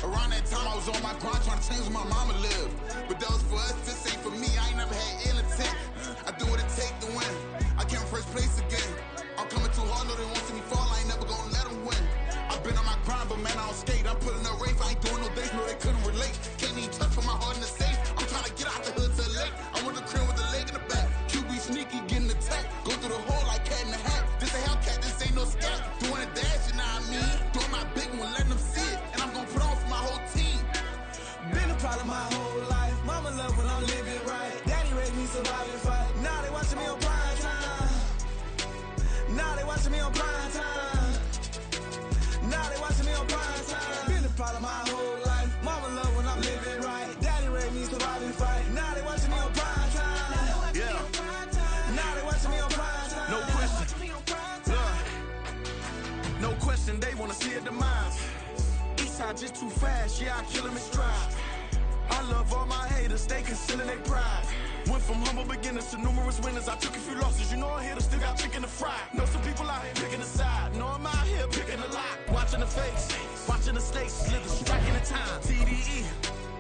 Around that time I was on my grind trying to change where my mama lived. But that was for us, this ain't for me. I ain't never had ill intent. I do what it take to win. I came first place again. I'm coming too hard, no they won't see me fall. I ain't never gonna let them win. I've been on my grind, but man I don't skate. I'm putting up race, I ain't doing no days, no they couldn't relate. Can't even touch for my heart in the safe. I'm trying to get out the hood to the lake. I want the crib with the leg in the back. QB sneaky, getting attacked. Go through the hole like cat in the hat. This a Hellcat, this ain't no scat. Doing a dash, you know what I mean? Doing my big one, letting them see it. And I'm gonna put on for my whole team. Been a problem my whole life. Mama love when I'm living right. Daddy raised me survive and fight. Now they watching me on prime time. Now they watching me on prime time. Now they watching me on prime time. Been a problem my whole life. Mama love when I'm living right. Daddy raised me survive and fight. Now they watching me on prime time. Yeah. Now they watching me on prime time. No question. No question, they wanna see a demise. Eastside just too fast, yeah, I kill him in stride. I love all my haters, they concealing their pride. Went from humble beginners to numerous winners. I took a few losses, you know I'm here to still got chicken to fry. Know some people out here picking a side. Know I'm out here picking a lot. Watching the face, watching the stakes, slither, striking the time. TDE,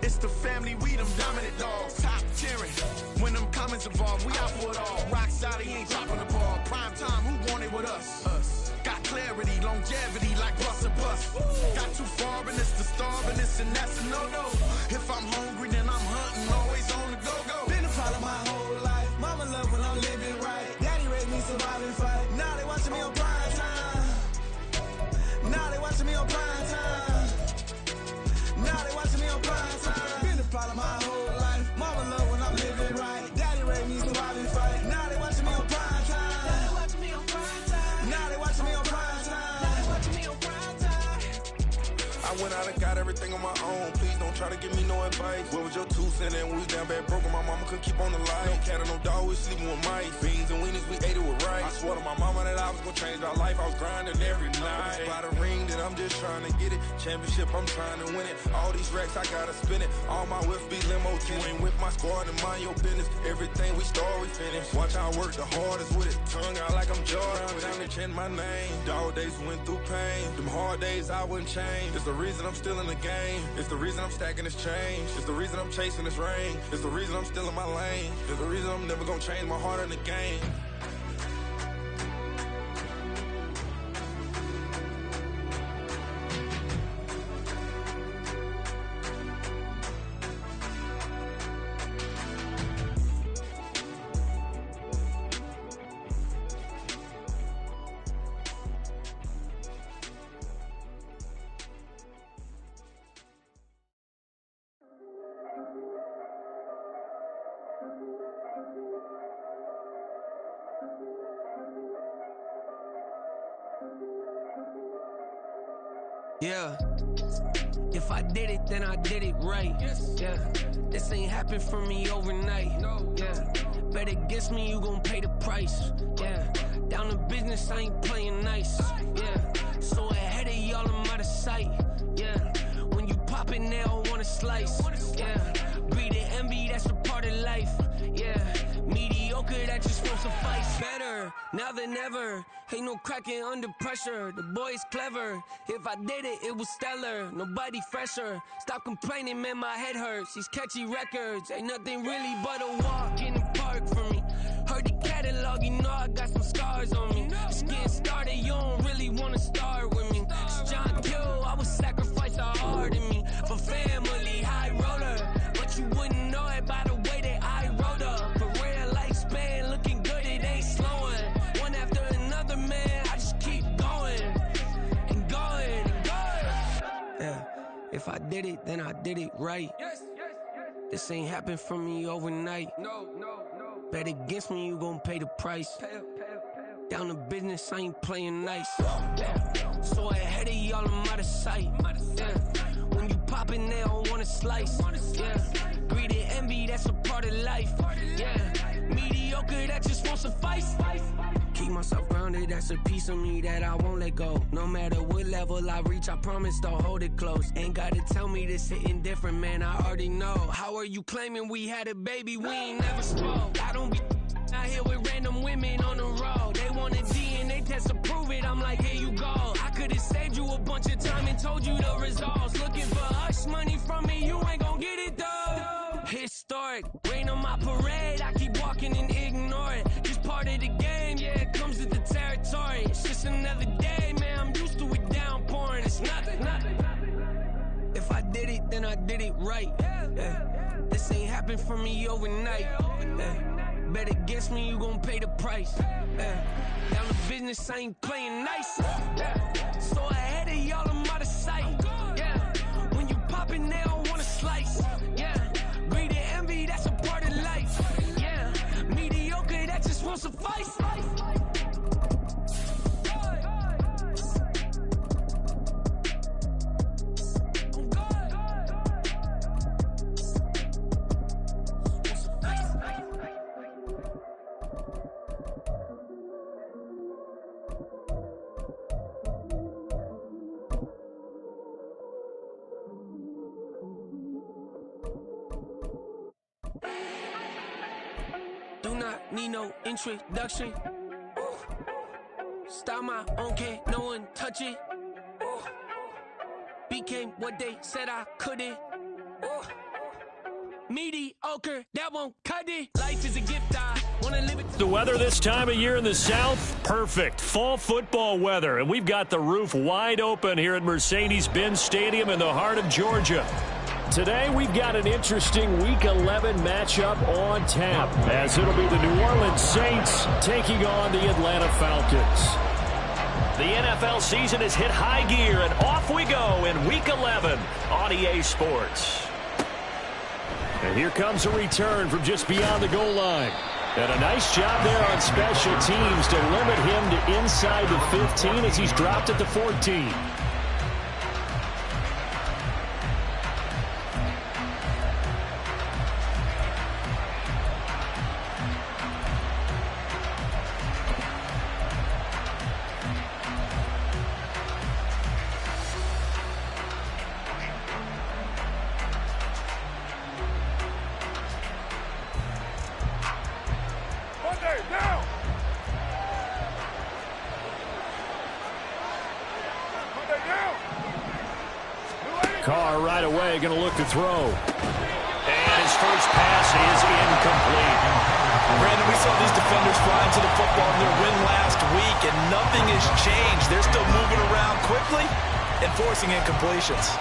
it's the family, we them dominant dogs. Top tiering, when them comments involved, we out for it all. Rock side, he ain't dropping the ball. Prime time, who want it with us? Got clarity, longevity, like bust and bust. Got too far and it's the starving, this and that's a no-no. If I'm hungry, then I'm hunting, always on the go-go. Been a problem my whole life. Mama love when I'm living right. Daddy raised me survive and fight. Now they watching me on prime time. Now they watching me on prime time. Now they watching me on prime time. Been a problem my whole life. Mama love when I'm living right. Daddy raised me survive and fight. Now they watching me on prime time. Now they watching me on prime time. Now they watching me on prime time. Now they watching me on prime time. I went out and got everything on my own. Please don't try to give me no advice. What was your 2 cents and we was down bad broke and my mama couldn't keep on the light. No cat or no dog, we sleeping with mice. Beans and weenies, we ate it with rice. I swore to my mama that I was gonna change our life. I was grinding every night. By the ring that I'm just trying to get it. Championship, I'm trying to win it. All these racks, I gotta spin it. All my whips be limo. You ain't with my squad and mind your business. Everything we start, we finish. Watch how I work the hardest with it. Tongue out like I'm Jordan. Down to chant my name. Dog days went through pain. Them hard days I wouldn't change. It's the reason I'm still in the game. It's the reason I'm stacking this change. It's the reason I'm chasing this rain. It's the reason I'm still in my lane. It's the reason I'm never gonna change my heart in the game. Yeah. If I did it, then I did it right. Yeah. This ain't happened for me overnight. Yeah. Bet against me, you gon' pay the price. Yeah. Down to business, I ain't playing nice. Yeah. So ahead of y'all, I'm out of sight. Yeah. When you pop it, they don't wanna slice. Yeah. Greed and envy, that's a part of life. Yeah. Mediocre, that just won't suffice. Better now than ever. Ain't no cracking under pressure. The boy is clever. If I did it, it was stellar. Nobody fresher. Stop complaining, man, my head hurts. These catchy records ain't nothing really but a walk in the park for me. Heard the catalog, you know I got some scars on me. Just getting started, you don't really wanna start with me. It's John Kill, I would sacrifice a heart in me for family, high roller. But you wouldn't know it by the way that I wrote up. Career lifespan looking good, it ain't slowing. One after another, man, I just keep going and going and going. Yeah, if I did it, then I did it right. This ain't happened for me overnight. No. Bet against me, you gon' pay the price. Down to business, I ain't playing nice. Yeah. So ahead of y'all, I'm out of sight. Yeah. When you poppin', they don't wanna slice. Yeah. Greed and envy, that's a part of life. Yeah. Mediocre, that just won't suffice. Keep myself grounded, that's a piece of me that I won't let go. No matter what level I reach, I promise to hold it close. Ain't gotta tell me this hitting different, man, I already know. How are you claiming we had a baby, we ain't never spoke? I don't be out here with random women on the road. They want a DNA test to prove it, I'm like, here you go. I could've saved you a bunch of time and told you the results. Looking for us, this money from me, you ain't gon' get it though. Historic, rain on my parade, I keep walking and ignore it. Just part of the game, yeah, it comes with the territory. It's just another day, man, I'm used to it downpouring. It's nothing. If I did it, then I did it right. This ain't happened for me overnight. Bet against me, you gon' pay the price. Down the business, I ain't playing nice. So ahead of y'all, I'm out of sight. When you poppin', they don't wanna slice. Greed and envy, that's a part of life. Mediocre, that just won't suffice. Do not need no introduction. Style my own, can't no one touch it. Became what they said I couldn't. Mediocre, that won't cut it. Life is a gift, I wanna live it. The weather this time of year in the South, perfect. Fall football weather, and we've got the roof wide open here at Mercedes-Benz Stadium in the heart of Georgia. Today, we've got an interesting Week 11 matchup on tap, as it'll be the New Orleans Saints taking on the Atlanta Falcons. The NFL season has hit high gear, and off we go in Week 11 on EA Sports. And here comes a return from just beyond the goal line. And a nice job there on special teams to limit him to inside the 15 as he's dropped at the 14. Carr right away going to look to throw. And his first pass is incomplete. Brandon, we saw these defenders fly into the football in their win last week, and nothing has changed. They're still moving around quickly and forcing incompletions.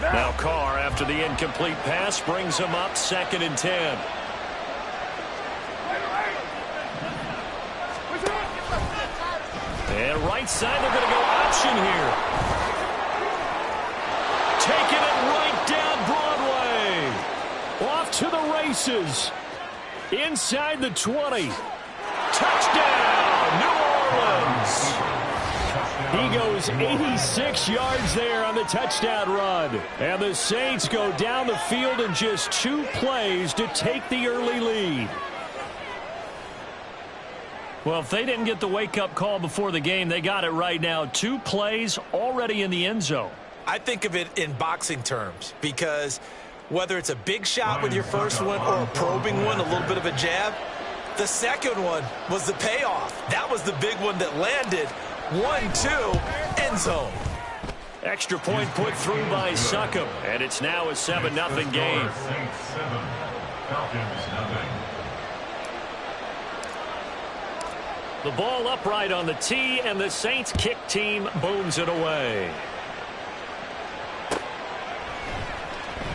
Now Carr, after the incomplete pass, brings him up 2nd and 10. And right side, they're going to go option here. Taking it right down Broadway. Off to the races. Inside the 20. Touchdown, New Orleans. He goes 86 yards there on the touchdown run. And the Saints go down the field in just 2 plays to take the early lead. Well, if they didn't get the wake-up call before the game, they got it right now. 2 plays already in the end zone. I think of it in boxing terms, because whether it's a big shot with your first one or a probing one, a little bit of a jab, the second one was the payoff. That was the big one that landed. 1-2, end zone. Extra point put through by Succop, and it's now a 7-0 game. The ball upright on the tee, and the Saints kick team booms it away.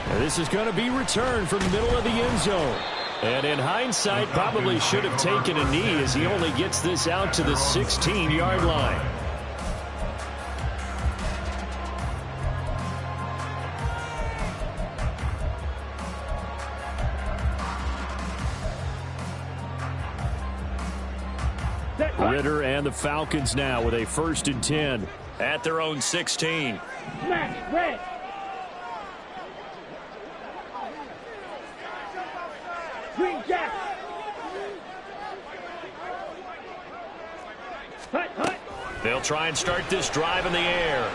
And this is going to be returned from the middle of the end zone. And in hindsight, probably should have taken a knee as he only gets this out to the 16-yard line. Ritter and the Falcons now with a 1st and 10 at their own 16. Smash, red. Green Jack. They'll try and start this drive in the air.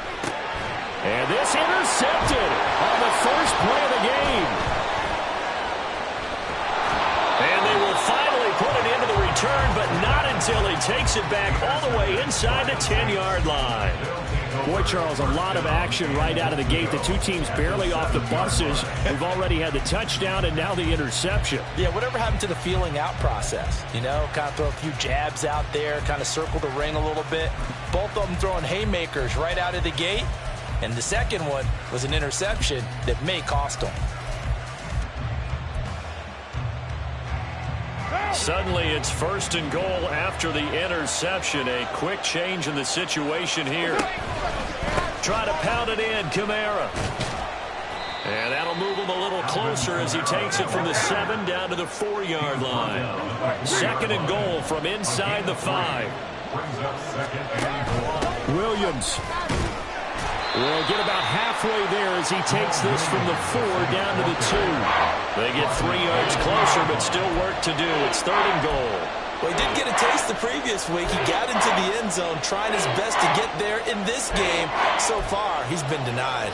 And this intercepted on the first play of the game. And they will finally put it into the return, but not until he takes it back all the way inside the 10-yard line. Boy, Charles, a lot of action right out of the gate. The two teams barely off the buses. We've already had the touchdown and now the interception. Yeah, whatever happened to the feeling out process? You know, kind of throw a few jabs out there, kind of circle the ring a little bit. Both of them throwing haymakers right out of the gate. And the second one was an interception that may cost them. Suddenly it's 1st and goal after the interception. A quick change in the situation here. Try to pound it in, Kamara. And that'll move him a little closer as he takes it from the 7 down to the 4-yard line. 2nd and goal from inside the 5. Williams will get about halfway there as he takes this from the 4 down to the 2. They get 3 yards closer, but still work to do. It's 3rd and goal. Well, he did get a taste the previous week. He got into the end zone, trying his best to get there in this game. So far, he's been denied.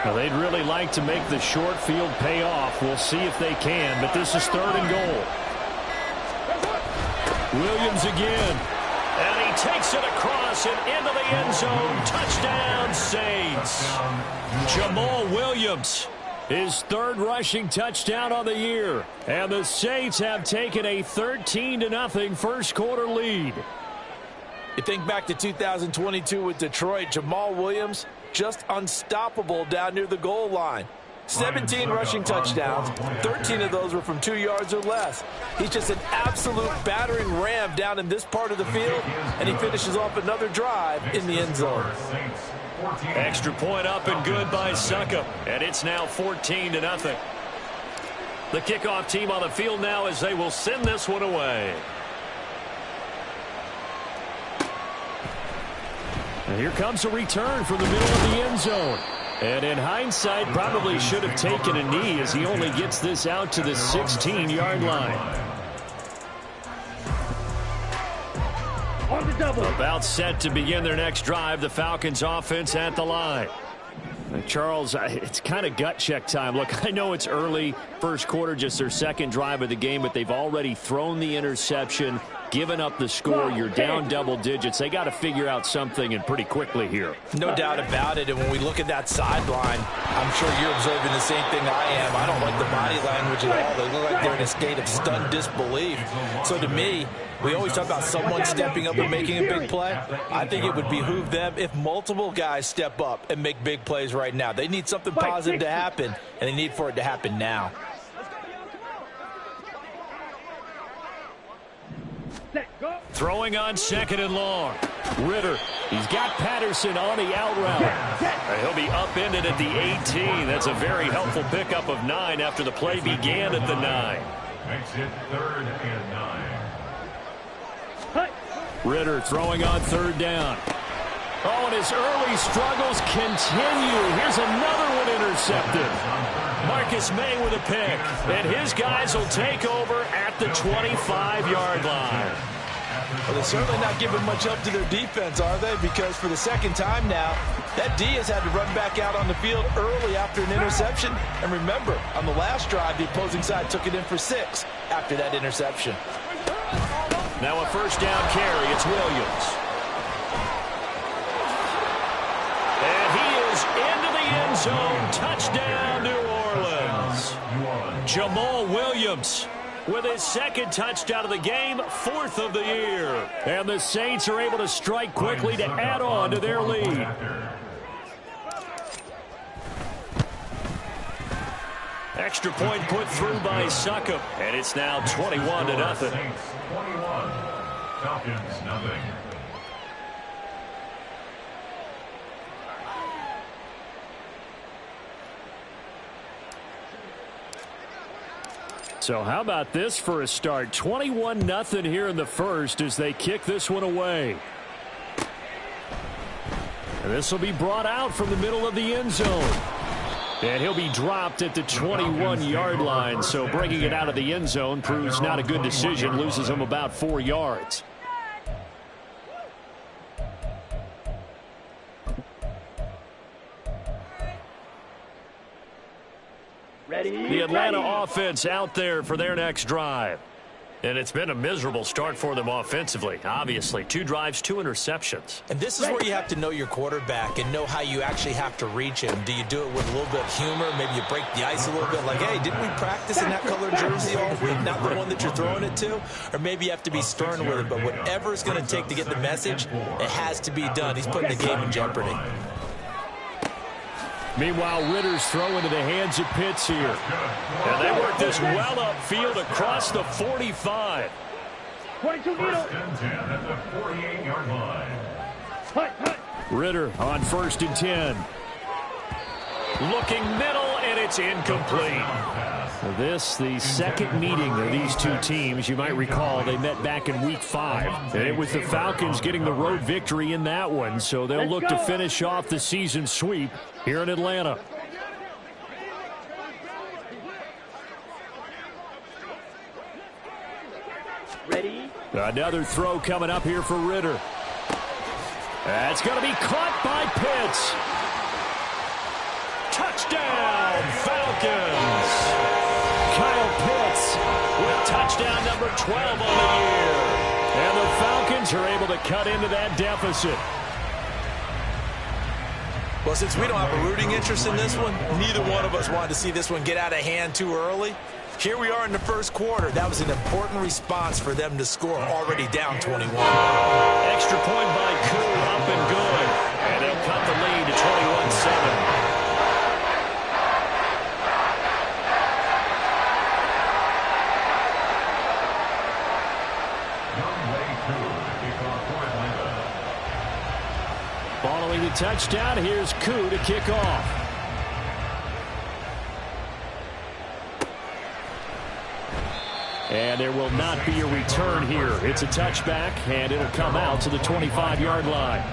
Well, they'd really like to make the short field pay off. We'll see if they can, but this is 3rd and goal. Williams again. And he takes it across and into the end zone. Touchdown, Saints. Jamal Williams, his 3rd rushing touchdown on the year. And the Saints have taken a 13-0 first quarter lead. You think back to 2022 with Detroit, Jamal Williams just unstoppable down near the goal line. 17 rushing touchdowns, 13 of those were from 2 yards or less. He's just an absolute battering ram down in this part of the field, and he finishes off another drive in the end zone. Extra point up and good by Succop, and it's now 14-0. The kickoff team on the field now as they will send this one away. And here comes a return from the middle of the end zone. And in hindsight, probably should have taken a knee as he only gets this out to the 16-yard line. On the double. About set to begin their next drive, the Falcons offense at the line. And Charles, it's kind of gut check time. Look, I know it's early, first quarter, just their 2nd drive of the game, but they've already thrown the interception, given up the score. You're down double digits. They got to figure out something, and pretty quickly here. No doubt about it. And when we look at that sideline, I'm sure you're observing the same thing I am. I don't like the body language at all. They look like they're in a state of stunned disbelief. So to me, we always talk about someone stepping up and making a big play. I think it would behoove them if multiple guys step up and make big plays right now. They need something positive to happen, and they need for it to happen now. Throwing on 2nd and long. Ritter, he's got Patterson on the out route. He'll be upended at the 18. That's a very helpful pickup of 9 after the play began at the 9. Makes it 3rd and 9. Ritter throwing on 3rd down. Oh, and his early struggles continue. Here's another one intercepted. Marcus May with a pick. And his guys will take over at the 25-yard line. Well, they're certainly not giving much up to their defense, are they? Because for the 2nd time now, that D has had to run back out on the field early after an interception. And remember, on the last drive, the opposing side took it in for 6 after that interception. Now a 1st down carry. It's Williams. And he is into the end zone. Touchdown, New Orleans. Jamal Williams with his 2nd touchdown of the game, 4th of the year. And the Saints are able to strike quickly to add on to their lead. Extra point put through by Succop, and it's now 21-0. 21. Falcons, nothing. So how about this for a start? 21-0 here in the first as they kick this one away. And this will be brought out from the middle of the end zone. And he'll be dropped at the 21-yard line. So bringing it out of the end zone proves not a good decision. Loses him about 4 yards. The Atlanta offense out there for their next drive. And it's been a miserable start for them offensively. Obviously, 2 drives, 2 interceptions. And this is where you have to know your quarterback and know how you actually have to reach him. Do you do it with a little bit of humor? Maybe you break the ice a little bit like, hey, didn't we practice in that colored jersey all week, not the one that you're throwing it to? Or maybe you have to be stern with him. But whatever it's going to take to get the message, it has to be done. He's putting the game in jeopardy. Meanwhile, Ritter's throw into the hands of Pitts here. And they work this well upfield across the 45. 22 Needle. First and 10 at the 48-yard line. Ritter on 1st and 10. Looking middle, and it's incomplete. This, the second meeting of these 2 teams. You might recall they met back in Week 5. And it was the Falcons getting the road victory in that one. So they'll look to finish off the season sweep here in Atlanta. Ready? Another throw coming up here for Ritter. That's going to be caught by Pitts. Touchdown, Falcons. Kyle Pitts with touchdown number 12 on the year. And the Falcons are able to cut into that deficit. Well, since we don't have a rooting interest in this one, neither one of us wanted to see this one get out of hand too early. Here we are in the first quarter. That was an important response for them to score, already down 21. Extra point by Koo, up and good. And they'll cut the lead to 21-7. Following the touchdown, here's Koo to kick off. And there will not be a return here. It's a touchback, and it'll come out to the 25-yard line.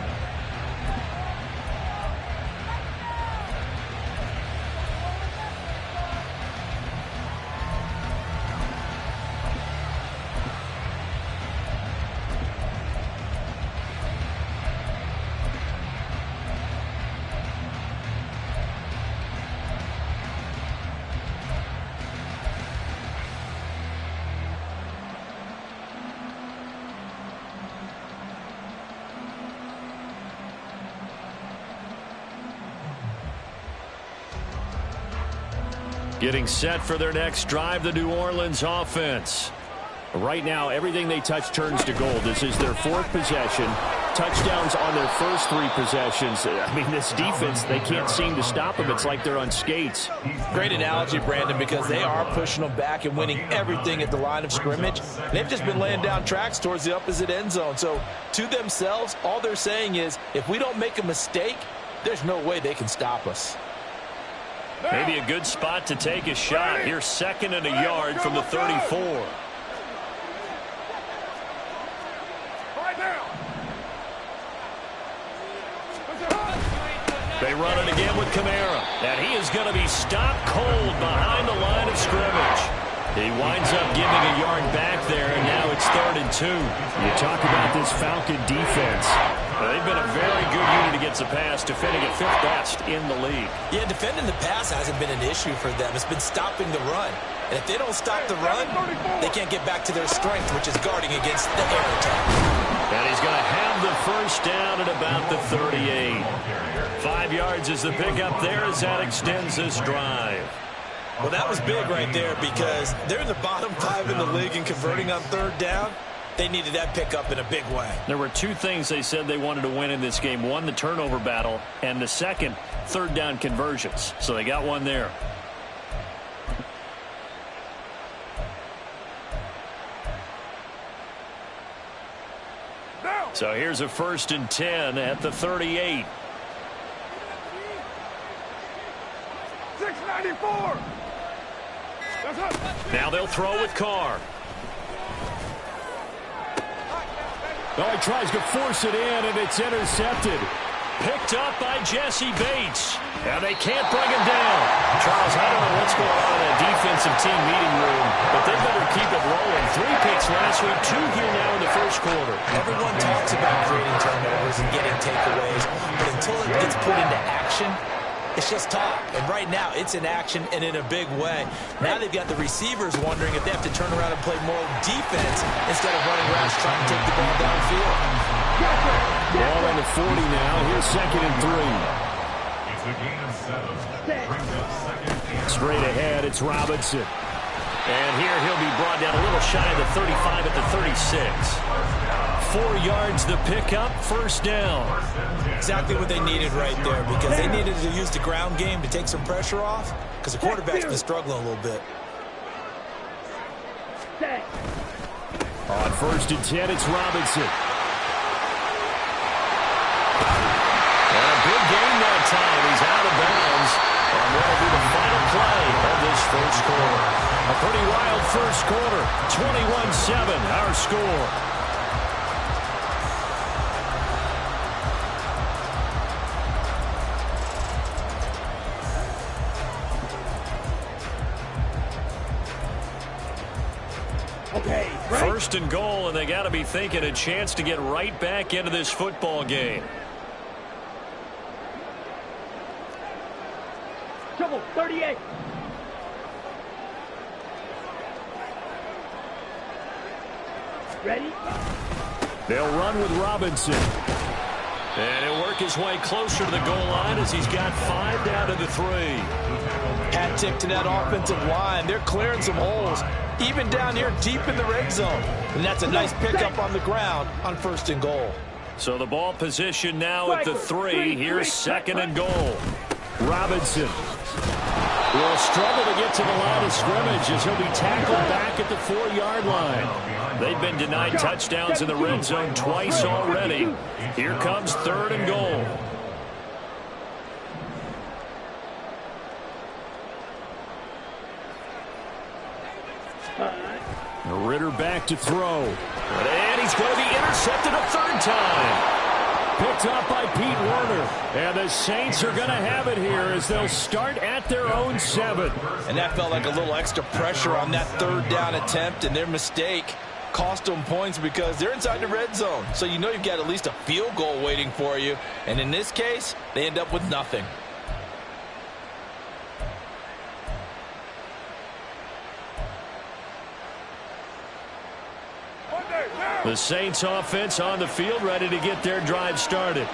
Getting set for their next drive, the New Orleans offense. Right now, everything they touch turns to gold. This is their 4th possession. Touchdowns on their first 3 possessions. I mean, this defense, they can't seem to stop them. It's like they're on skates. Great analogy, Brandon, because they are pushing them back and winning everything at the line of scrimmage. They've just been laying down tracks towards the opposite end zone. So, to themselves, all they're saying is, if we don't make a mistake, there's no way they can stop us. Maybe a good spot to take a shot. Here, 2nd and a yard from the 34. They run it again with Kamara. And he is going to be stopped cold behind the line of scrimmage. He winds up giving a yard back there, and now it's 3rd and 2. You talk about this Falcon defense. They've been a very good unit against the pass, defending at 5th best in the league. Yeah, defending the pass hasn't been an issue for them. It's been stopping the run. And if they don't stop the run, they can't get back to their strength, which is guarding against the air attack. And he's going to have the first down at about the 38. 5 yards is the pickup there as that extends this drive. Well, that was big right there because they're in the bottom 5 in the league in converting on 3rd down. They needed that pickup in a big way. There were 2 things they said they wanted to win in this game. One, the turnover battle, and the second, 3rd down conversions. So they got one there. So here's a 1st and 10 at the 38. 694. Now they'll throw with Carr. Oh, he tries to force it in, and it's intercepted. Picked up by Jesse Bates. And they can't bring him down. Charles, I don't know what's going on in that defensive team meeting room, but they better keep it rolling. 3 picks last week, 2 here now in the first quarter. Everyone talks about creating turnovers and getting takeaways, but until it gets put into action, it's just talk. And right now, it's in action and in a big way. Now they've got the receivers wondering if they have to turn around and play more defense instead of running routes trying to take the ball downfield. Ball on the 40 now. Here's 2nd and 3. It's a gain of 7. Brings up 2nd and Straight ahead, it's Robinson. And here he'll be brought down a little shy of the 35 at the 36. 4 yards the pickup, first down. Exactly what they needed right there, because they needed to use the ground game to take some pressure off, because the quarterback's been struggling a little bit. On 1st and 10, it's Robinson. And a big gain that time. He's out of bounds. And what will be the final play of this first quarter? A pretty wild first quarter. 21-7, our score. Okay, right. 1st and goal, and they got to be thinking a chance to get right back into this football game. Trouble, 38. Ready? They'll run with Robinson. And he'll work his way closer to the goal line as he's got 5 down to the 3. Hat tick to that offensive line. They're clearing some holes, even down here deep in the red zone. And that's a nice pickup on the ground on 1st and goal. So the ball position now at the 3. Here's 2nd and goal. Robinson will struggle to get to the line of scrimmage as he'll be tackled back at the 4-yard line. They've been denied touchdowns in the red zone twice already. Here comes 3rd and goal. Ritter back to throw. And he's going to be intercepted a 3rd time. Picked up by Pete Werner. And the Saints are going to have it here as they'll start at their own 7. And that felt like a little extra pressure on that 3rd down attempt, and their mistake cost them points because they're inside the red zone. So you know you've got at least a field goal waiting for you. And in this case, they end up with nothing. The Saints offense on the field, ready to get their drive started.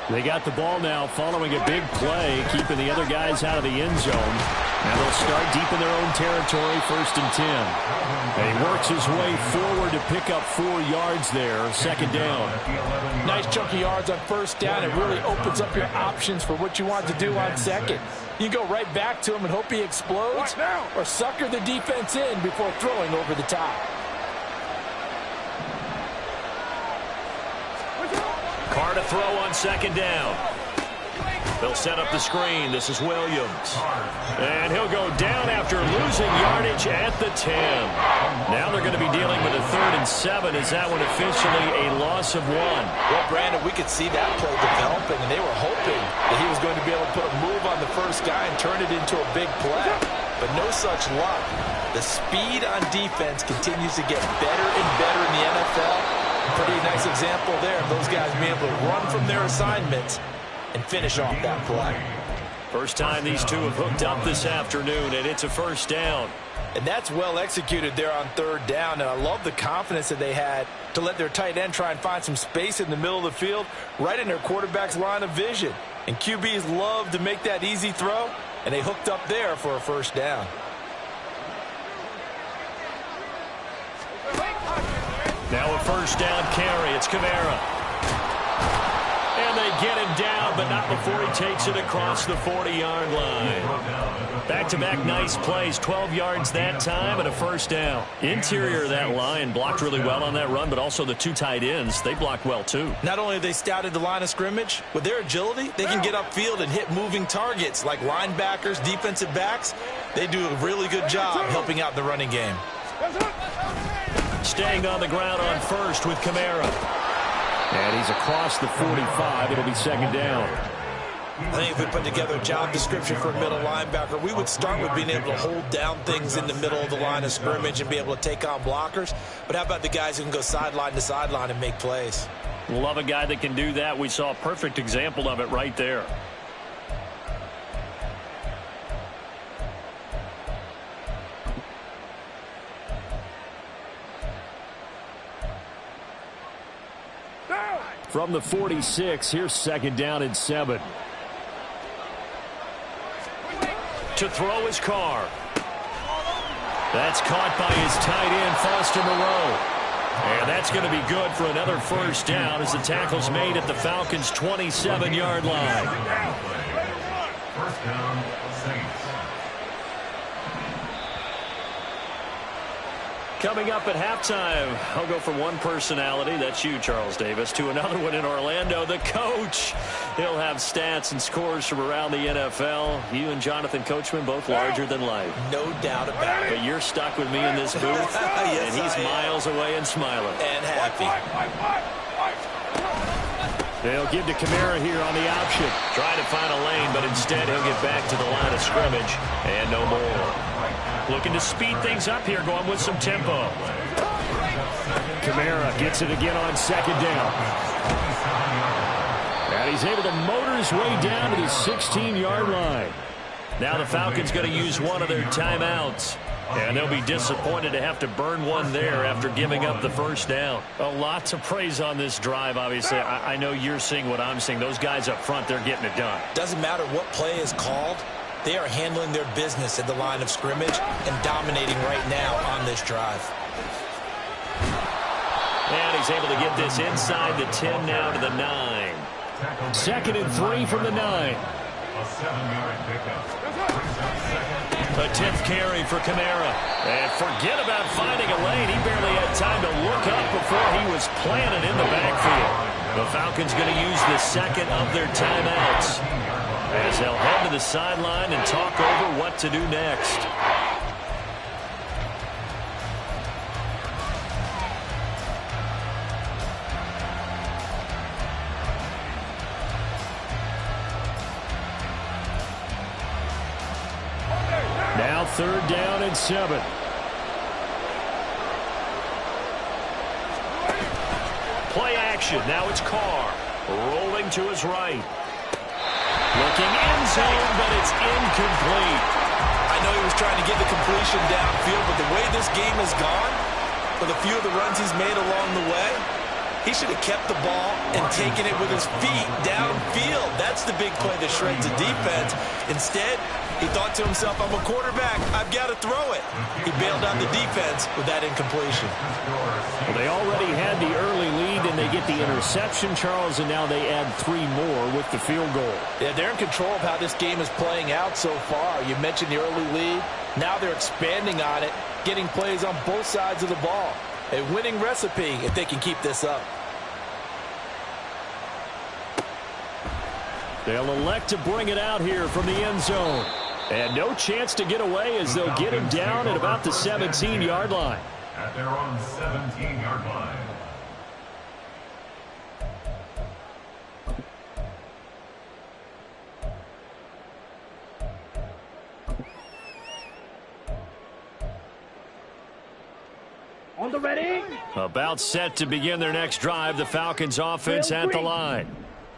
They got the ball now following a big play, keeping the other guys out of the end zone. And they'll start deep in their own territory, 1st and 10. And he works his way forward to pick up 4 yards there, 2nd down. Nice chunk of yards on 1st down. It really opens up your options for what you want to do on 2nd. You go right back to him and hope he explodes, or sucker the defense in before throwing over the top. Carr to throw on 2nd down. They'll set up the screen. This is Williams. And he'll go down after losing yardage at the 10. Now they're going to be dealing with a 3rd and 7. Is that one officially a loss of 1? Well, Brandon, we could see that play developing, and they were hoping that he was going to be able to put a move on the first guy and turn it into a big play. But no such luck. The speed on defense continues to get better and better in the NFL. Pretty nice example there of those guys being able to run from their assignments and finish off that play. First time these two have hooked up this afternoon, and it's a 1st down. And that's well executed there on 3rd down, and I love the confidence that they had to let their tight end try and find some space in the middle of the field, right in their quarterback's line of vision. And QBs love to make that easy throw, and they hooked up there for a 1st down. Now a 1st down carry. It's Kamara. And they get him down, but not before he takes it across the 40-yard line. Back-to-back nice plays. 12 yards that time and a 1st down. Interior of that line blocked really well on that run, but also the 2 tight ends, they blocked well too. Not only have they scouted the line of scrimmage, with their agility, they can get upfield and hit moving targets like linebackers, defensive backs. They do a really good job helping out the running game. Staying on the ground on 1st with Kamara. And he's across the 45. It'll be second down. I think if we put together a job description for a middle linebacker, we would start with being able to hold down things in the middle of the line of scrimmage and be able to take on blockers. But how about the guys who can go sideline to sideline and make plays? Love a guy that can do that. We saw a perfect example of it right there. From the 46, here's second down and 7. To throw his Carr. That's caught by his tight end, Foster Moreau. And that's going to be good for another first down as the tackle's made at the Falcons' 27-yard line. First down, Saints. Coming up at halftime, I'll go from one personality, that's you, Charles Davis, to another one in Orlando, the coach. He'll have stats and scores from around the NFL. You and Jonathan Coachman, both larger than life. No doubt about it. But you're stuck with me in this booth, yes, and he's miles away and smiling. And happy. They'll give to Kamara here on the option. Trying to find a lane, but instead he'll get back to the line of scrimmage, and no more. Looking to speed things up here, going with some tempo. Kamara gets it again on second down. And he's able to motor his way down to the 16-yard line. Now the Falcons going to use one of their timeouts. And they'll be disappointed to have to burn one there after giving up the first down. A lot to praise on this drive, obviously. I know you're seeing what I'm seeing. Those guys up front, they're getting it done. Doesn't matter what play is called. They are handling their business at the line of scrimmage and dominating right now on this drive. And he's able to get this inside the 10 now to the 9. Second and 3 from the 9. A 7-yard pickup. A 10th carry for Kamara. And forget about finding a lane. He barely had time to look up before he was planted in the backfield. The Falcons going to use the second of their timeouts as they'll head to the sideline and talk over what to do next. Now third down and 7. Play action. Now it's Carr rolling to his right. Looking end zone, but it's incomplete. I know he was trying to get the completion downfield, but the way this game has gone, with a few of the runs he's made along the way, he should have kept the ball and taken it with his feet downfield. That's the big play that shreds the defense. Instead, he thought to himself, I'm a quarterback, I've got to throw it. He bailed out the defense with that incompletion. Well, they already had the early lead, and they get the interception, Charles, and now they add 3 more with the field goal. Yeah, they're in control of how this game is playing out so far. You mentioned the early lead. Now they're expanding on it, getting plays on both sides of the ball. A winning recipe if they can keep this up. They'll elect to bring it out here from the end zone. And no chance to get away as they'll get him down at about the 17-yard line. At their own 17-yard line. On the ready. About set to begin their next drive, the Falcons offense at the line.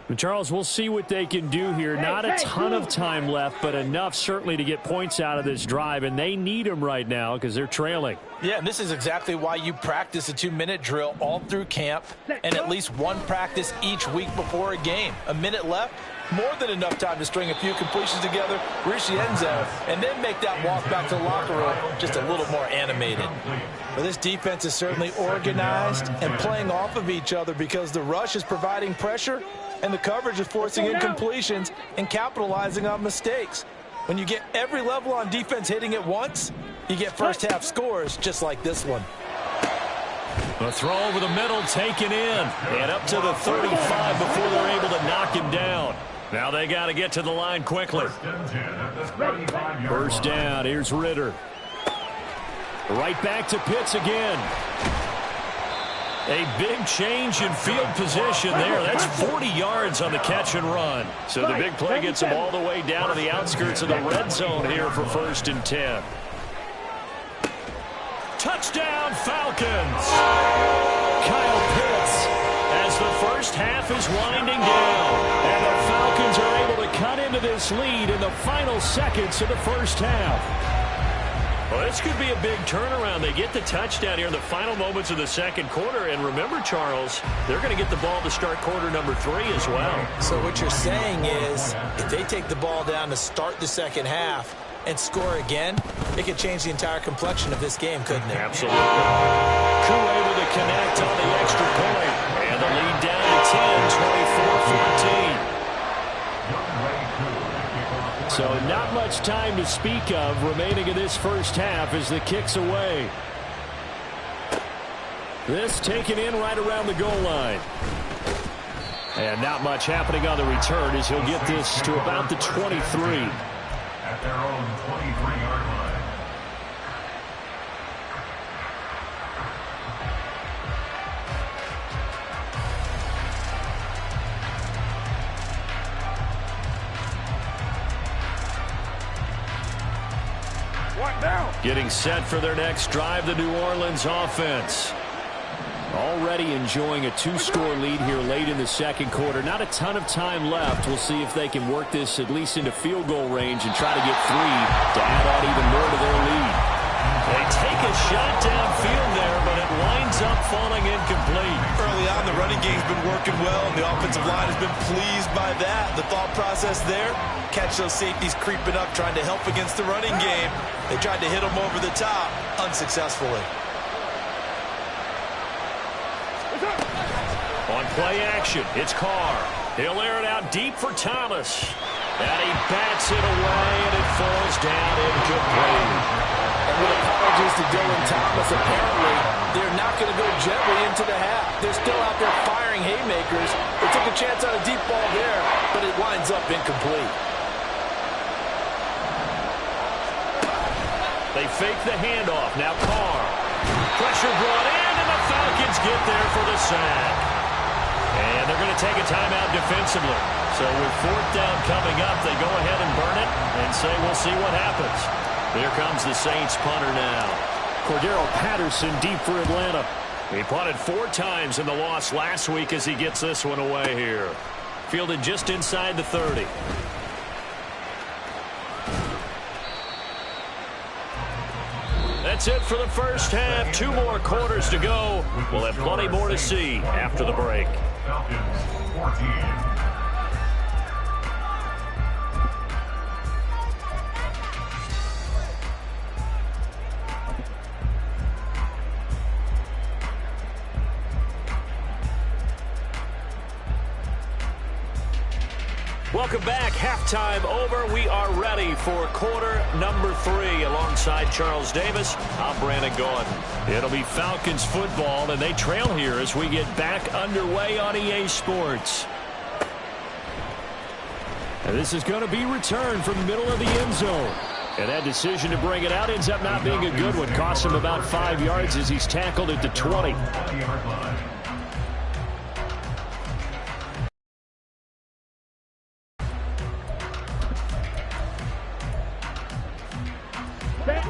And Charles, we'll see what they can do here. Not a ton of time left, but enough certainly to get points out of this drive, and they need them right now because they're trailing. Yeah, and this is exactly why you practice a 2-minute drill all through camp and at least one practice each week before a game. A minute left, more than enough time to string a few completions together, reach the end zone, and then make that walk back to the locker room just a little more animated. But this defense is certainly organized and playing off of each other because the rush is providing pressure and the coverage is forcing incompletions and capitalizing on mistakes. When you get every level on defense hitting at once, you get first half scores just like this one. A throw over the middle taken in and up to the 35 before they're able to knock him down. Now they got to get to the line quickly. First down, here's Ritter. Right back to Pitts again. A big change in field position there. That's 40 yards on the catch and run. So the big play gets them all the way down to the outskirts of the red zone here for 1st and 10. Touchdown, Falcons. Kyle Pitts as the first half is winding down. And the Falcons are able to cut into this lead in the final seconds of the first half. Well, this could be a big turnaround. They get the touchdown here in the final moments of the second quarter. And remember, Charles, they're going to get the ball to start quarter number 3 as well. So what you're saying is if they take the ball down to start the second half and score again, it could change the entire complexion of this game, couldn't it? Absolutely. Koo able to connect on the extra point. And the lead down to 10, 24-14. So not much time to speak of remaining in this first half as the kick's away. This taken in right around the goal line. And not much happening on the return as he'll get this to about the 23. At their own 23-yard line. Getting set for their next drive, the New Orleans offense. Already enjoying a 2-score lead here late in the second quarter. Not a ton of time left. We'll see if they can work this at least into field goal range and try to get 3 to add on even more to their lead. They take a shot downfield there, but it winds up falling incomplete. Early on, the running game's been working well, and the offensive line has been pleased by that. The thought process there, catch those safeties creeping up, trying to help against the running game. They tried to hit them over the top, unsuccessfully. On play action, it's Carr. He'll air it out deep for Thomas. And he bats it away, and it falls down incomplete. And with apologies to Dylan Thomas, apparently they're not going to go gently into the half. They're still out there firing haymakers. They took a chance on a deep ball there, but it winds up incomplete. They fake the handoff. Now Carr. Pressure brought in, and the Falcons get there for the sack. And they're going to take a timeout defensively. So with 4th down coming up, they go ahead and burn it and say we'll see what happens. Here comes the Saints punter now. Cordero Patterson deep for Atlanta. He punted 4 times in the loss last week as he gets this one away here. Fielded just inside the 30. That's it for the first half. 2 more quarters to go. We'll have plenty more to see after the break. Falcons 14. Welcome back. Halftime over. We are ready for quarter number 3. Alongside Charles Davis, I'm Brandon Gordon. It'll be Falcons football, and they trail here as we get back underway on EA Sports. And this is going to be returned from the middle of the end zone. And that decision to bring it out ends up not being a good one. Costs him about 5 yards as he's tackled at the 20.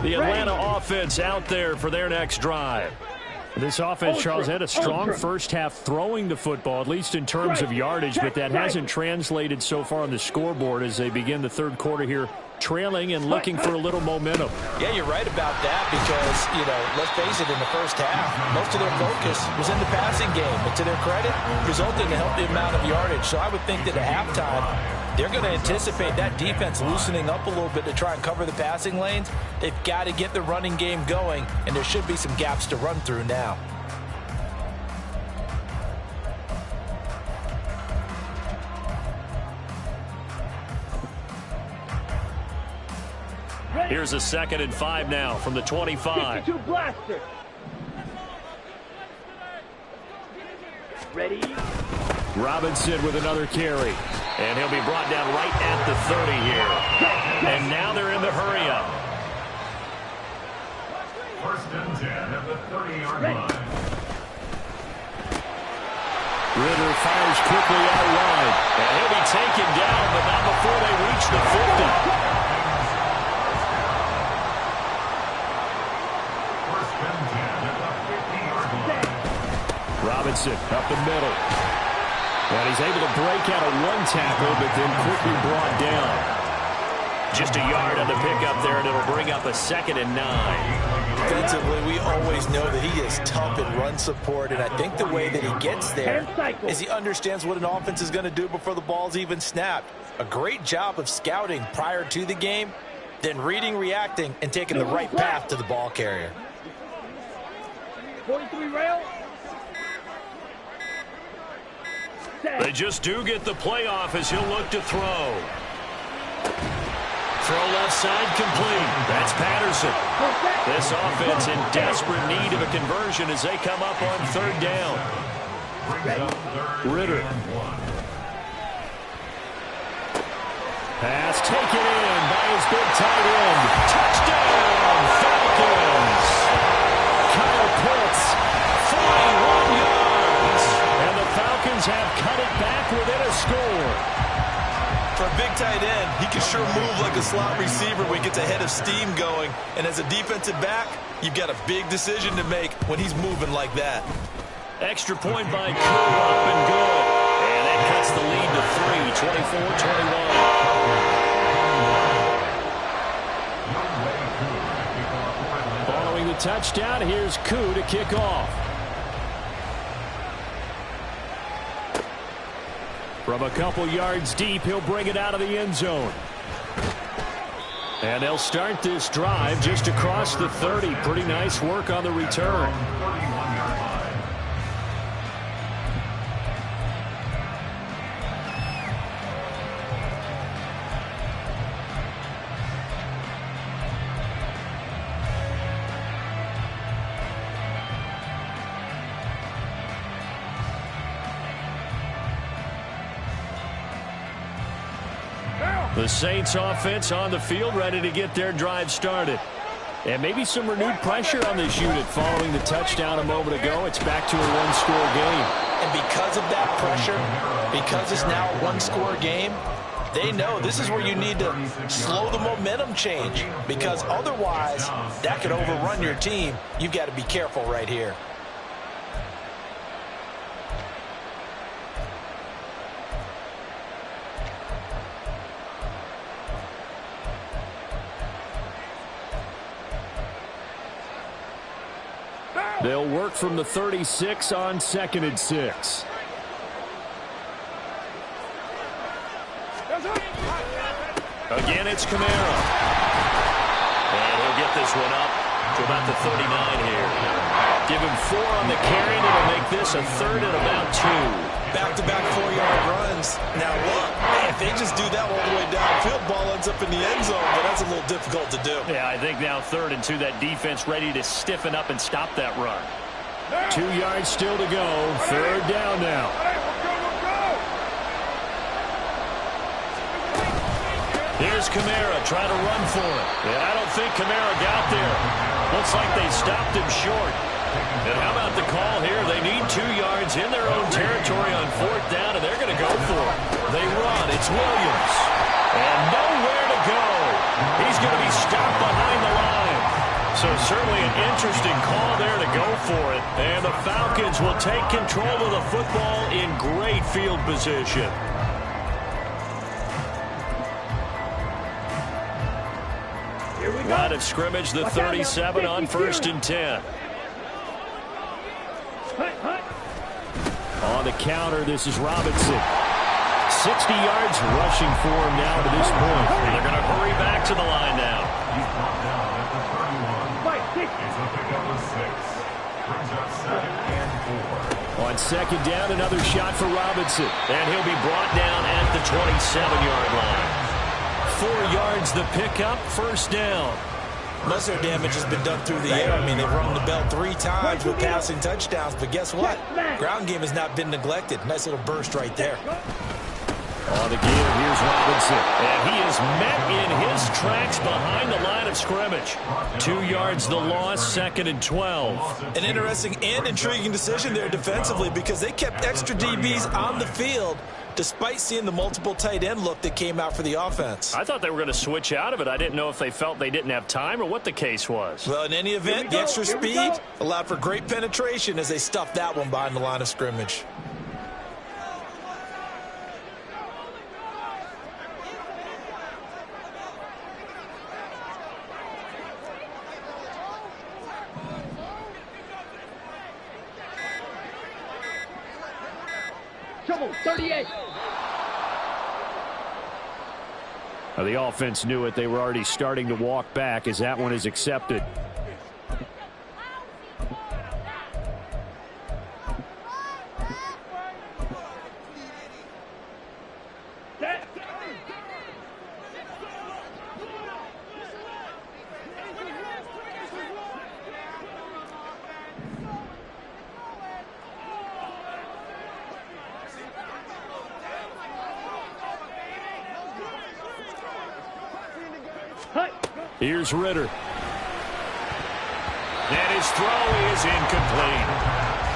The Atlanta offense out there for their next drive. This offense, Charles, had a strong first half throwing the football, at least in terms of yardage, but that hasn't translated so far on the scoreboard as they begin the third quarter here, trailing and looking for a little momentum. Yeah, you're right about that because, you know, let's face it, in the first half, most of their focus was in the passing game. But to their credit, resulted in a healthy amount of yardage. So I would think that at halftime, they're going to anticipate that defense loosening up a little bit to try and cover the passing lanes. They've got to get the running game going, and there should be some gaps to run through now. Here's a 2nd and 5 now from the 25. 52 blaster. Ready? Robinson with another carry. And he'll be brought down right at the 30 here. And now they're in the hurry-up. 1st and 10 at the 30-yard line. Ritter fires quickly out wide. And he'll be taken down, but not before they reach the 50. Robinson up the middle. And he's able to break out of one tackle, but then quickly brought down. Just a yard on the pickup there, and it'll bring up a 2nd and 9. Defensively, we always know that he is tough in run support, and I think the way that he gets there is he understands what an offense is going to do before the ball's even snapped. A great job of scouting prior to the game, then reading, reacting, and taking the right path to the ball carrier. 43 rail. They just do get the playoff as he'll look to throw. Throw left side complete. That's Patterson. This offense in desperate need of a conversion as they come up on 3rd down. Ritter. Pass taken in by his big tight end. Touchdown, Falcons. Kyle Pitts, 41 yards. And the Falcons have cut it back within a score. For a big tight end, he can sure move like a slot receiver when he gets a head of steam going. And as a defensive back, you've got a big decision to make when he's moving like that. Extra point by Koo, up and good. And that cuts the lead to 3, 24-21. Following the touchdown, here's Koo to kick off. From a couple yards deep, he'll bring it out of the end zone. And they'll start this drive just across the 30. Pretty nice work on the return. The Saints offense on the field, ready to get their drive started. And maybe some renewed pressure on this unit following the touchdown a moment ago. It's back to a one-score game. And because of that pressure, because it's now a one-score game, they know this is where you need to slow the momentum change. Because otherwise, that could overrun your team. You've got to be careful right here. They'll work from the 36 on 2nd and 6. Again, it's Kamara. And he'll get this one up to about the 39 here. Give him 4 on the carry, and it'll make this a 3rd and about 2. Back-to-back 4-yard runs. Now look, if they just do that all the way downfield, ball ends up in the end zone, but that's a little difficult to do. Yeah, I think now 3rd and 2, that defense ready to stiffen up and stop that run. 2 yards still to go. 3rd down now. Here's Kamara trying to run for it. And I don't think Kamara got there. Looks like they stopped him short. And how about the call here? They need 2 yards in their own territory on 4th down, and they're going to go for it. They run. It's Williams. And nowhere to go. He's going to be stopped behind the line. So certainly an interesting call there to go for it. And the Falcons will take control of the football in great field position. Line of scrimmage, the 37 on 1st and 10. On the counter, this is Robinson. 60 yards rushing for him now to this point. And they're going to hurry back to the line now. He's brought down at the 31. It's a pickup of 6. Brings up 2nd and 4. On 2nd down, another shot for Robinson. And he'll be brought down at the 27-yard line. 4 yards the pickup, 1st down. Most of their damage has been done through the air. I mean, they've rung the bell 3 times with passing touchdowns. But guess what? Ground game has not been neglected. Nice little burst right there. On the give, here's Robinson. And he is met in his tracks behind the line of scrimmage. 2 yards the loss, 2nd and 12. An interesting and intriguing decision there defensively because they kept extra DBs on the field despite seeing the multiple tight end look that came out for the offense. I thought they were going to switch out of it. I didn't know if they felt they didn't have time or what the case was. Well, in any event, the extra speed allowed for great penetration as they stuffed that one behind the line of scrimmage. Trouble, 38. Now, the offense knew it. They were already starting to walk back as that one is accepted. Here's Ritter. And his throw is incomplete.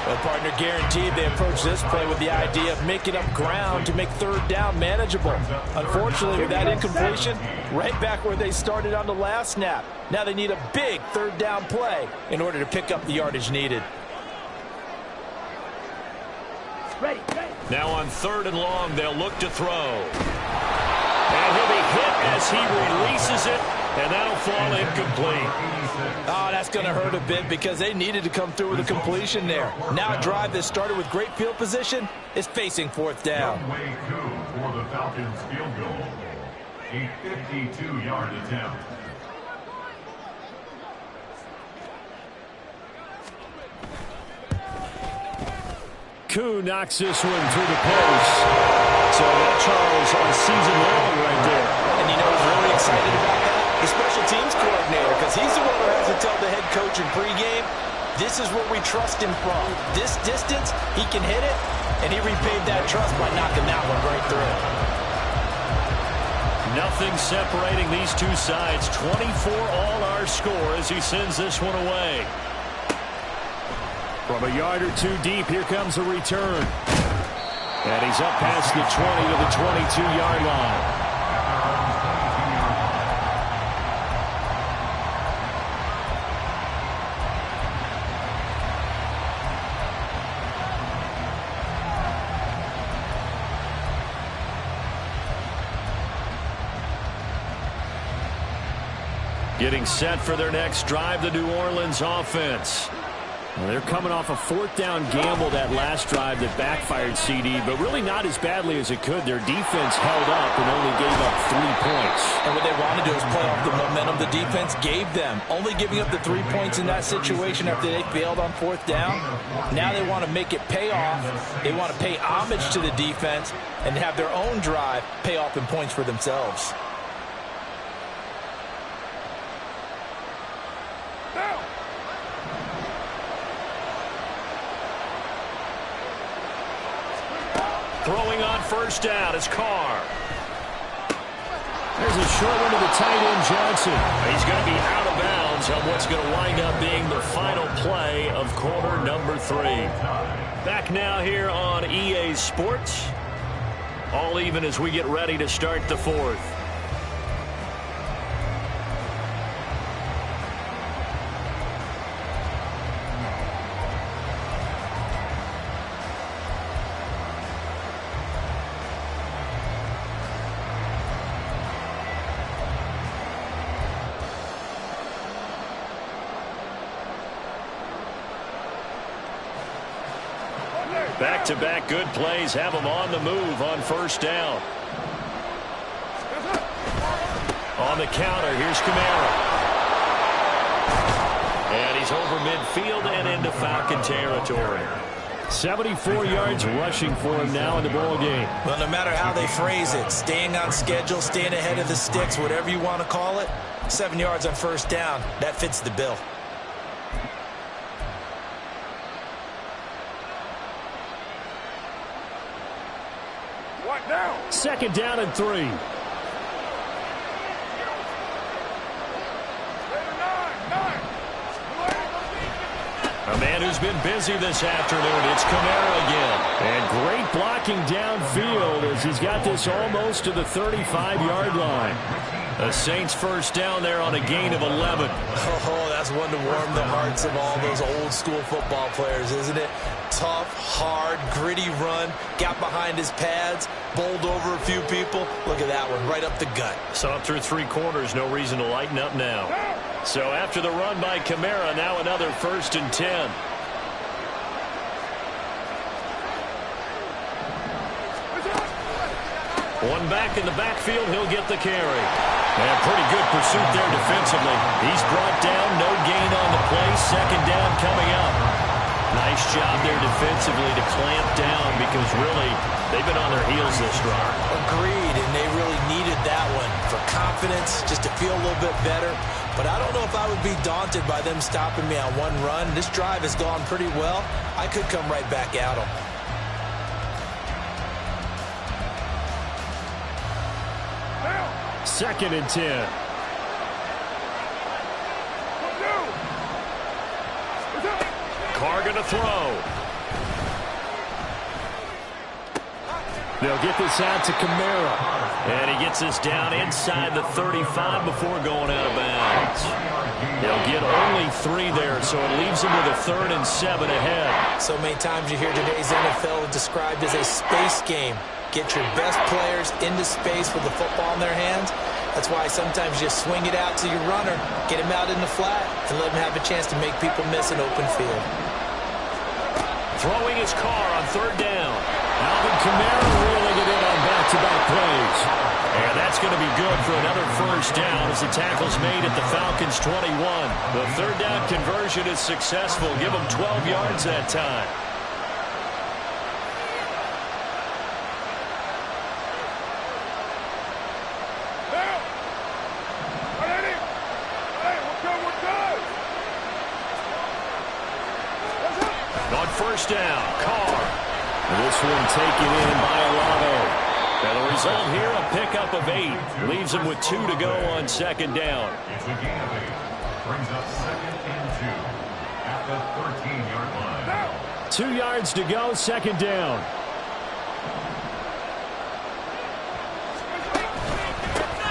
Well, partner, guaranteed they approach this play with the idea of making up ground to make 3rd down manageable. Unfortunately, with that incompletion, right back where they started on the last snap. Now they need a big 3rd down play in order to pick up the yardage needed. Ready. Now on 3rd and long, they'll look to throw. And he'll be hit as he releases it. And that'll fall incomplete. Oh, that's going to hurt a bit because they needed to come through with a completion there. Now a drive that started with great field position is facing 4th down. Younghoe Koo for the Falcons field goal. A 52-yard attempt. Koo knocks this one through the post. So that Charles on season long right there. And you know who's really excited about that? The special teams coordinator, because he's the one who has to tell the head coach in pregame, this is where we trust him from. This distance, he can hit it, and he repaid that trust by knocking that one right through. Nothing separating these two sides. 24 all our score as he sends this one away. From a yard or two deep, here comes a return. And he's up past the 20 to the 22-yard line. Getting set for their next drive, the New Orleans offense. Well, they're coming off a 4th down gamble that last drive that backfired, CD, but really not as badly as it could. Their defense held up and only gave up 3 points. And what they want to do is play off the momentum the defense gave them. Only giving up the 3 points in that situation after they failed on 4th down. Now they want to make it pay off. They want to pay homage to the defense and have their own drive pay off in points for themselves. Throwing on 1st down is Carr. There's a short one to the tight end, Johnson. He's going to be out of bounds on what's going to wind up being the final play of quarter number 3. Back now here on EA Sports. All even as we get ready to start the 4th. Back-to-back good plays have them on the move on 1st down. On the counter, here's Kamara. And he's over midfield and into Falcon territory. 74 yards rushing for him now in the ball game. Well, no matter how they phrase it, staying on schedule, staying ahead of the sticks, whatever you want to call it, 7 yards on 1st down, that fits the bill. Second down and 3. A man who's been busy this afternoon, it's Kamara again. And great blocking downfield as he's got this almost to the 35-yard line. The Saints first down there on a gain of 11. Oh, that's one to warm the hearts of all those old-school football players, isn't it? Tough, hard, gritty run, got behind his pads, bowled over a few people. Look at that one, right up the gut. Saw through 3 quarters, no reason to lighten up now. So after the run by Kamara, now another 1st and 10. One back in the backfield, he'll get the carry. And pretty good pursuit there defensively. He's brought down, no gain on the play. Second down coming up. Nice job there defensively to clamp down because really they've been on their heels this drive. Agreed, and they really needed that one for confidence, just to feel a little bit better. But I don't know if I would be daunted by them stopping me on one run. This drive has gone pretty well. I could come right back at them. Second and 10. Carr going to throw. They'll get this out to Kamara. And he gets this down inside the 35 before going out of bounds. They'll get only 3 there, so it leaves them with a 3rd and 7 ahead. So many times you hear today's NFL described as a space game. Get your best players into space with the football in their hands. That's why sometimes you swing it out to your runner, get him out in the flat, and let him have a chance to make people miss an open field. Throwing his Carr on 3rd down. Alvin Kamara reeling it in on back-to-back plays. And that's going to be good for another 1st down as the tackle's made at the Falcons' 21. The 3rd down conversion is successful. Give them 12 yards that time. On 1st down, Carr. This one taken in by Alano. And the result here, a pickup of 8. Leaves him with 2 to go on 2nd down. It's a gain of 8. Brings up 2nd and 2 at the 13-yard line. 2 yards to go, 2nd down.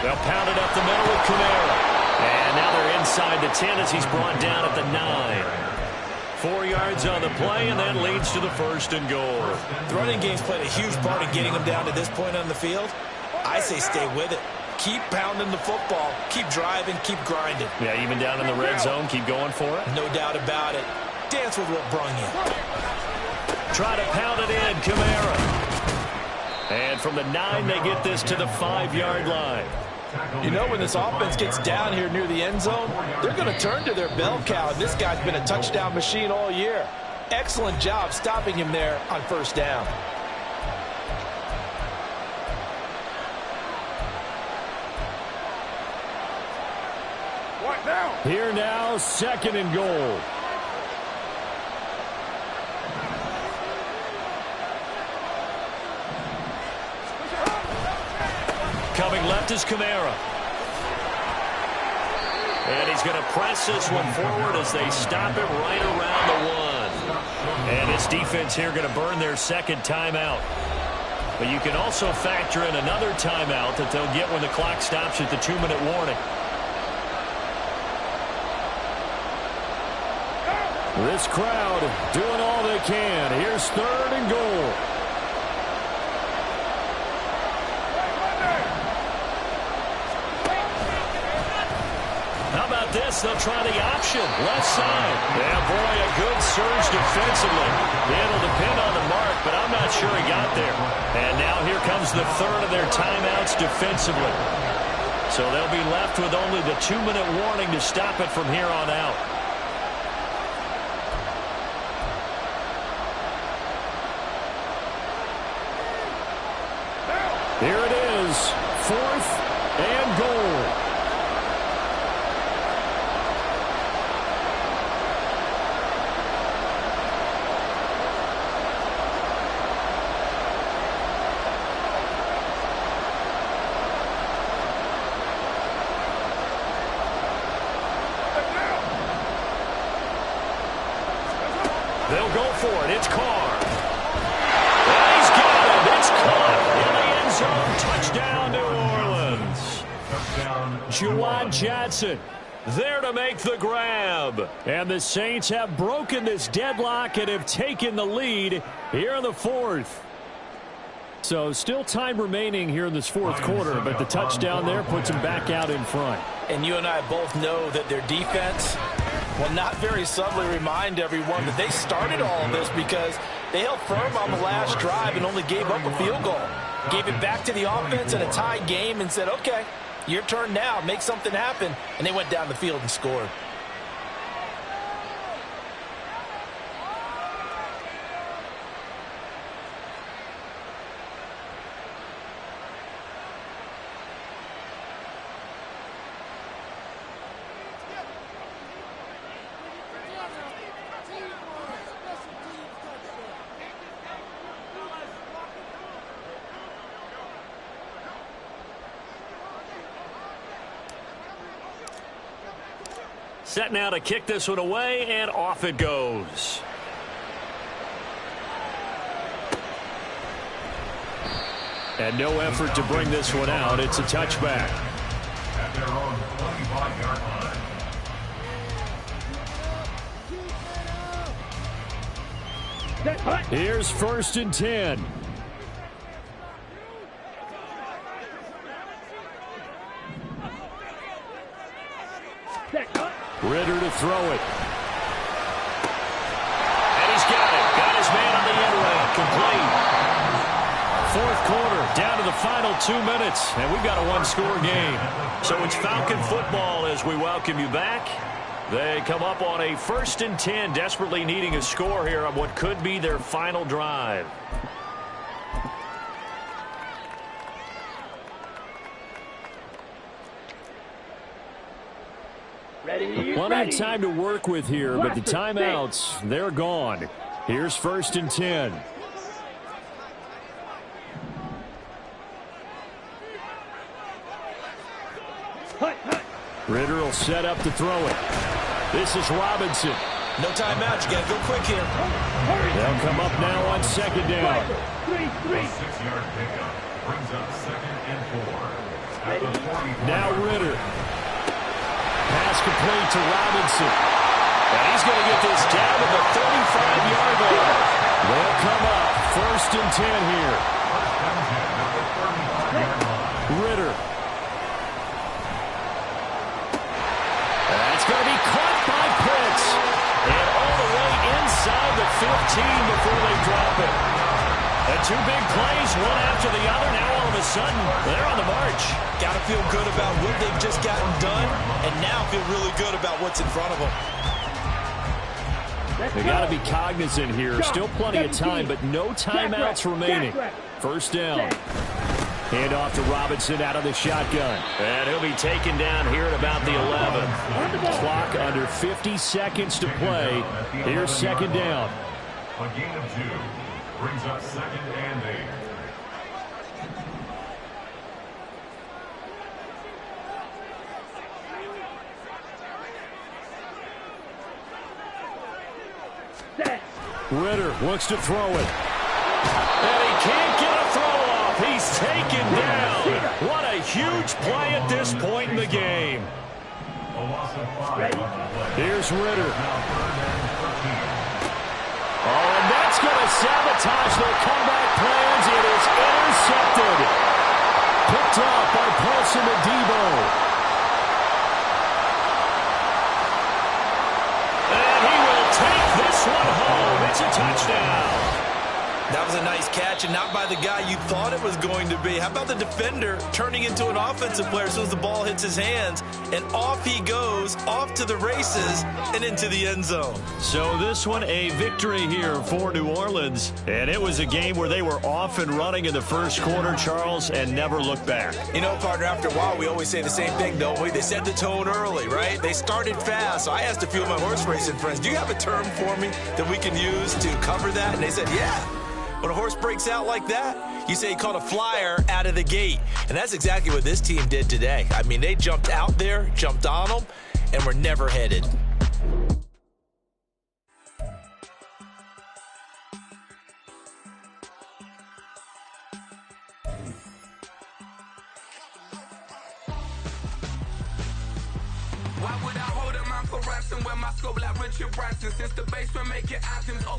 They'll pound it up the middle with Kamara. And now they're inside the 10 as he's brought down at the 9. 4 yards on the play, and that leads to the 1st and goal. The running game's played a huge part in getting them down to this point on the field. I say stay with it. Keep pounding the football. Keep driving. Keep grinding. Yeah, even down in the red zone, keep going for it. No doubt about it. Dance with what brung you. Try to pound it in, Kamara. And from the 9, they get this to the 5-yard line. You know, when this offense gets down here near the end zone, they're going to turn to their bell cow. And this guy's been a touchdown machine all year. Excellent job stopping him there on 1st down. Here now, 2nd and goal. Coming left is Kamara. And he's going to press this one forward as they stop it right around the 1. And this defense here going to burn their 2nd timeout. But you can also factor in another timeout that they'll get when the clock stops at the 2-minute warning. This crowd doing all they can. Here's 3rd and goal. How about this? They'll try the option. Left side. Yeah, boy, a good surge defensively. It'll depend on the mark, but I'm not sure he got there. And now here comes the 3rd of their timeouts defensively. So they'll be left with only the 2-minute warning to stop it from here on out. Here it is, 4th and goal. They'll go for it. It's Carr. And he's got it. It's caught in the end zone. Touchdown, New Orleans. Juwan Johnson there to make the grab. And the Saints have broken this deadlock and have taken the lead here in the fourth. So still time remaining here in this fourth quarter, but the touchdown there puts them back out in front. And you and I both know that their defense will not very subtly remind everyone that they started all of this because they held firm on the last drive and only gave up a field goal. Gave it back to the offense in a tied game and said, okay, your turn now, make something happen. And they went down the field and scored. Set now to kick this one away, and off it goes. And no effort to bring this one out. It's a touchback. At their own 25-yard line. Here's 1st and 10. Ritter to throw it. And he's got it. Got his man on the end route. Complete. Fourth quarter, down to the final 2 minutes, and we've got a one-score game. So it's Falcon football as we welcome you back. They come up on a 1st and 10, desperately needing a score here on what could be their final drive. Plenty of time to work with here, but the timeouts, they're gone. Here's 1st and 10. Ritter will set up to throw it. This is Robinson. No timeout. You got to go quick here. They'll come up now on 2nd down. 6-yard pickup brings up 2nd and 4. Now Ritter. Pass complete to Robinson. And he's going to get this down to the 35-yard line. They'll come up 1st and 10 here. Ritter. That's going to be caught by Pitts. And all the way inside the 15 before they drop it. And 2 big plays, one after the other. Now all of a sudden, they're on the march. Got to feel good about what they've just gotten done, and now feel really good about what's in front of them. They got to be cognizant here. Still plenty of time, but no timeouts remaining. 1st down. Hand off to Robinson out of the shotgun. And he'll be taken down here at about the 11. Clock under 50 seconds to play. Here's 2nd down. A gain of 2 brings up 2nd and 8. Ritter looks to throw it. And he can't get a throw off. He's taken down. What a huge play at this point in the game. Here's Ritter. Oh, and that's going to sabotage their comeback plans. It is intercepted. Picked up by Paulson Adebo. And he will take this one home. It's a touchdown. That was a nice catch, and not by the guy you thought it was going to be. How about the defender turning into an offensive player as soon as the ball hits his hands, and off he goes, off to the races, and into the end zone. So this one, a victory here for New Orleans, and it was a game where they were off and running in the first quarter, Charles, and never looked back. You know, partner, after a while, we always say the same thing, don't we? They set the tone early, right? They started fast, so I asked a few of my horse racing friends, do you have a term for me that we can use to cover that? And they said, yeah. When a horse breaks out like that, you say he caught a flyer out of the gate. And that's exactly what this team did today. I mean, they jumped out there, jumped on them, and were never headed. Why would I hold a man for ransom when my scope like Richard Branson? Since the basement making anthems over